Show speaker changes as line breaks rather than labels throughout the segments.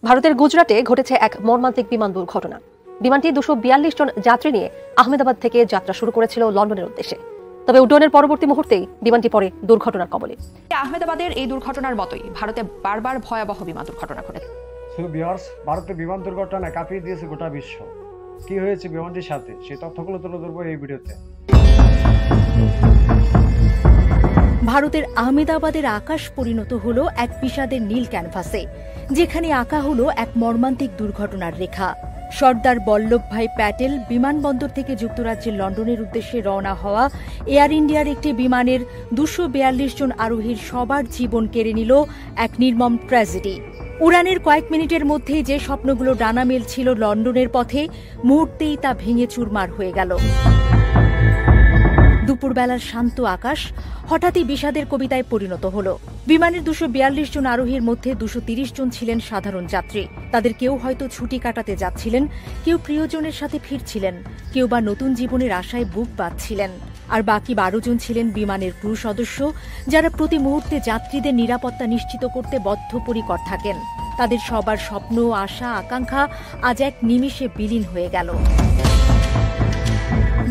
ভারতের গুজরাটে ঘটেছে এক মর্মান্তিক বিমান দুর্ঘটনা। বিমানটি 242 জন যাত্রী নিয়ে আহমেদাবাদ থেকে যাত্রা শুরু করেছিল লন্ডনের উদ্দেশ্যে। তবে উড্ডয়নের পরবর্তী মুহূর্তেই বিমানটি পড়ে দুর্ঘটনার কবলে। আহমেদাবাদের এই দুর্ঘটনার মতোই ভারতে বারবার ভয়াবহ বিমান দুর্ঘটনা ঘটেছে।
ভারতের বিমান দুর্ঘটনায় কাঁপিয়ে দিয়েছে গোটা বিশ্ব। কি হয়েছে বিমানটির সাথে সেই তথ্যগুলো তুলে ধরবো এই ভিডিওতে।
ভারতের আহমেদাবাদের আকাশ পরিণত হলো এক বিষাদের নীল ক্যানভাসে, যেখানে আঁকা হলো এক মর্মান্তিক দুর্ঘটনার রেখা। সর্দার বল্লভভাই প্যাটেল বিমানবন্দর থেকে যুক্তরাজ্যের লন্ডনের উদ্দেশ্যে রওনা হওয়া এয়ার ইন্ডিয়ার একটি বিমানের 242 জন আরোহীর সবার জীবন কেড়ে নিল এক নির্মম ট্র্যাজেডি। উড়ানের কয়েক মিনিটের মধ্যেই যে স্বপ্নগুলো ডানা মেলছিল লন্ডনের পথে, মুহূর্তেই তা ভেঙে চুরমার হয়ে গেল। দুপুরবেলার শান্ত আকাশ হঠাৎই বিষাদের কবিতায় পরিণত হল। বিমানের 242 জন আরোহীর মধ্যে 230 জন ছিলেন সাধারণ যাত্রী। তাদের কেউ হয়তো ছুটি কাটাতে যাচ্ছিলেন, কেউ প্রিয়জনের সাথে ফিরছিলেন, কেউ বা নতুন জীবনের আশায় বুক বাঁধছিলেন। আর বাকি 12 জন ছিলেন বিমানের ক্রু সদস্য, যারা প্রতি মুহূর্তে যাত্রীদের নিরাপত্তা নিশ্চিত করতে বদ্ধপরিকর থাকেন। তাদের সবার স্বপ্ন, আশা, আকাঙ্ক্ষা আজ এক নিমিষে বিলীন হয়ে গেল।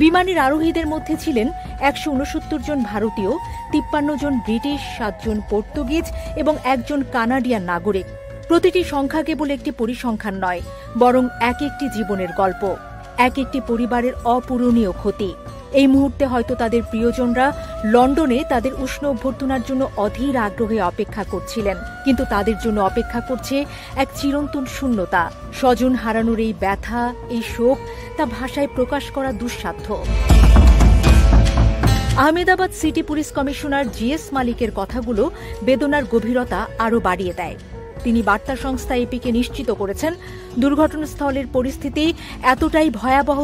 বিমানের আরোহীদের মধ্যে ছিলেন 169 জন ভারতীয়, 53 জন ব্রিটিশ, 7 জন পর্তুগিজ এবং 1 জন কানাডিয়ান নাগরিক। প্রতিটি সংখ্যা কেবল একটি পরিসংখ্যান নয়, বরং এক একটি জীবনের গল্প, এক একটি পরিবারের অপূরণীয় ক্ষতি। এই মুহূর্তে হয়তো তাদের প্রিয়জনরা লন্ডনে তাদের উষ্ণ অভ্যর্থনার জন্য অধীর আগ্রহে অপেক্ষা করছিলেন, কিন্তু তাদের জন্য অপেক্ষা করছে এক চিরন্তন শূন্যতা। স্বজন হারানোর এই ব্যথা, এই শোক, তা ভাষায় প্রকাশ করা দুঃসাধ্য। Ahmedabad city police commissioner GS মালিকের কথাগুলো বেদনার গভীরতা আরও বাড়িয়ে দেয়। তিনি বার্তা সংস্থা এপিকে নিশ্চিত করেছেন, দুর্ঘটনাস্থলের পরিস্থিতি এতটাই ভয়াবহ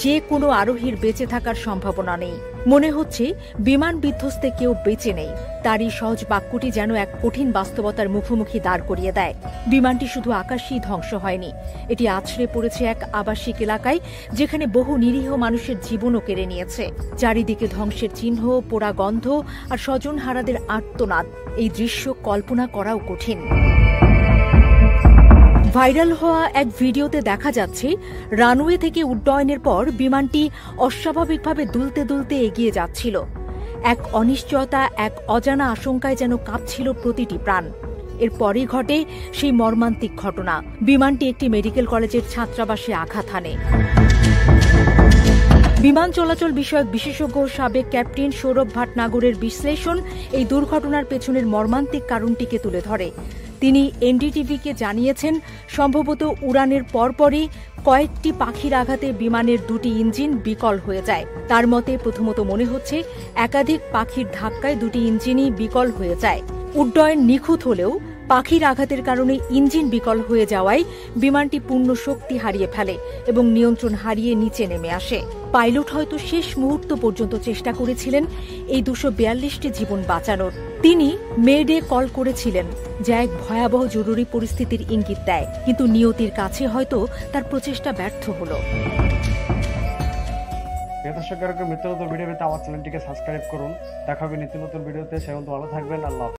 যে কোনো আরোহীর বেঁচে থাকার সম্ভাবনা নেই। মনে হচ্ছে বিমান বিধ্বস্তে কেউ বেঁচে নেই। তারই সহজ বাক্যটি যেন এক কঠিন বাস্তবতার মুখোমুখি দাঁড় করিয়ে দেয়। বিমানটি শুধু আকাশেই ধ্বংস হয়নি, এটি আছড়ে পড়েছে এক আবাসিক এলাকায়, যেখানে বহু নিরীহ মানুষের জীবনও কেড়ে নিয়েছে। চারিদিকে ধ্বংসের চিহ্ন, পোড়া গন্ধ আর স্বজনহারাদের আর্তনাদ। এই দৃশ্য কল্পনা করাও কঠিন। ভাইরাল হওয়া এক ভিডিওতে দেখা যাচ্ছে, রানওয়ে থেকে উড্ডয়নের পর বিমানটি অস্বাভাবিকভাবে দুলতে দুলতে এগিয়ে যাচ্ছিল। এক অনিশ্চয়তা, এক অজানা আশঙ্কায় যেন কাঁপছিল প্রতিটি প্রাণ। এরপরই ঘটে সেই মর্মান্তিক ঘটনা। বিমানটি একটি মেডিকেল কলেজের ছাত্রাবাসে আঘাত হানে। বিমান চলাচল বিষয়ক বিশেষজ্ঞ সাবেক ক্যাপ্টেন সৌরভ ভাটনাগরের বিশ্লেষণ এই দুর্ঘটনার পেছনের মর্মান্তিক কারণটিকে তুলে ধরে। তিনি NDTV-কে জানিয়েছেন, সম্ভবত উড়ানের পরপরই কয়েকটি পাখির আঘাতে বিমানের 2টি ইঞ্জিন বিকল হয়ে যায়। তার মতে প্রথমত মনে হচ্ছে একাধিক পাখির ধাক্কায় 2টি ইঞ্জিনই বিকল হয়ে যায়। উড্ডয়ন নিখুঁত হলেও পাখির আঘাতের কারণে ইঞ্জিন বিকল হয়ে যাওয়ায় বিমানটি পূর্ণ শক্তি হারিয়ে ফেলে এবং নিয়ন্ত্রণ হারিয়ে নিচে নেমে আসে। পাইলট হয়তো শেষ মুহূর্ত পর্যন্ত চেষ্টা করেছিলেন এই 242টি জীবন বাঁচানোর। তিনি মেডে কল করেছিলেন, যা এক ভয়াবহ জরুরি পরিস্থিতির ইঙ্গিত দেয়, কিন্তু নিয়তির কাছে হয়তো তার প্রচেষ্টা ব্যর্থ হল।
দর্শক, নিত্য নতুন ভিডিও পেতে আমার চ্যানেলটিকে সাবস্ক্রাইব করুন। দেখা হবে নিত্য নতুন ভিডিওতে। সে পর্যন্ত ভালো থাকবেন। আল্লাহ।